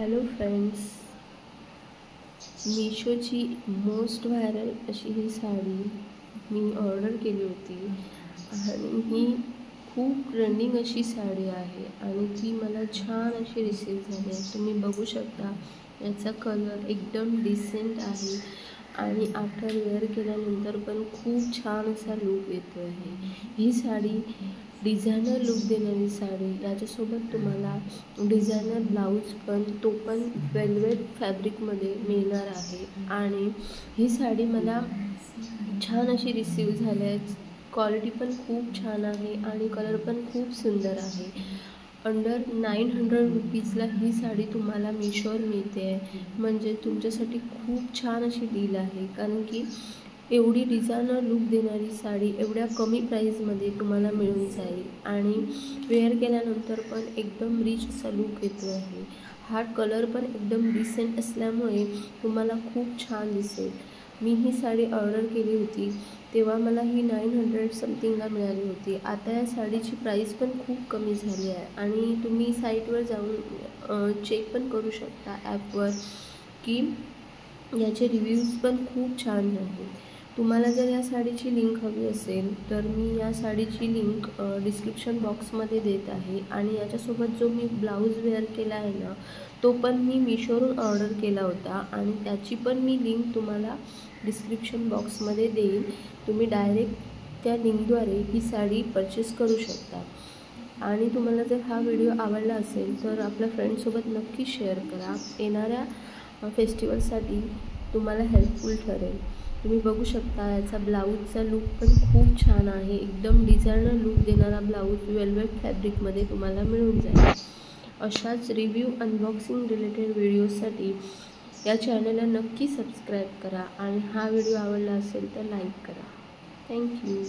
Hello friends, मीशोची most viral अशी ही साडी मी order केली होती आणि ही खूप ट्रेंडिंग अशी साडी आहे आणि ती मला छान अशी रिसीव झाली आहे। तुम्ही बघू शकता याचा कलर एकदम डिसेंट आहे आणि आफ्टर वेअर केल्यानंतर पण खूप छान असा लुक येतो आहे। ही साडी डिझायनर लुक देणारी साडी, याच्यासोबत तुम्हाला डिझायनर ब्लाऊज पण तो पण वेल्वेट फॅब्रिकमध्ये मिळणार आहे आणि ही साडी मला छान अशी रिसीव झाली आहे। क्वालिटी पण खूप छान आहे आणि कलर पण खूप सुंदर आहे। अंडर 900 रुपीजला ही साडी तुम्हाला मीशोवर मिळते आहे, म्हणजे तुमच्यासाठी खूप छान अशी डील आहे। कारण की एवढी डिझायनर लुक देणारी साडी एवढ्या कमी प्राईजमध्ये तुम्हाला मिळून जाईल आणि वेअर केल्यानंतर पण एकदम रिच असा लुक येतो आहे। हा कलर पण एकदम डिसेंट असल्यामुळे तुम्हाला खूप छान दिसेल। मी ही साडी ऑर्डर केली होती तेव्हा मला ही 900 समथिंगला मिळाली होती। आता या साडीची प्राईस पण खूप कमी झाली आहे आणि तुम्ही साईटवर जाऊन चेक पण करू शकता ॲपवर की याचे रिव्ह्यूज पण खूप छान आहेत। तुम्हाला जर या साडीची लिंक हवी असेल तर मी या साडीची लिंक डिस्क्रिप्शन बॉक्समध्ये देत आहे आणि याच्यासोबत जो मी ब्लाऊज वेअर केला आहे ना, तो पण मी मीशोवरून ऑर्डर केला होता आणि त्याची पण मी लिंक तुम्हाला डिस्क्रिप्शन बॉक्समध्ये देईन। तुम्ही डायरेक्ट त्या लिंकद्वारे ही साडी परचेस करू शकता आणि तुम्हाला जर हा व्हिडिओ आवडला असेल तर आपल्या फ्रेंड्ससोबत नक्की शेअर करा। येणाऱ्या फेस्टिवलसाठी तुम्हाला हेल्पफुल ठरेल। तुम्ही बघू शकता याचा ब्लाऊजचा लुक पण खूप छान आहे। एकदम डिझायनर लुक देणारा ब्लाऊज वेल्वेट फॅब्रिकमध्ये तुम्हाला मिळून जाईल। अशाच रिव्ह्यू अनबॉक्सिंग रिलेटेड व्हिडिओसाठी या चॅनलला नक्की सबस्क्राईब करा आणि हा व्हिडिओ आवडला असेल तर लाईक करा। थँक्यू।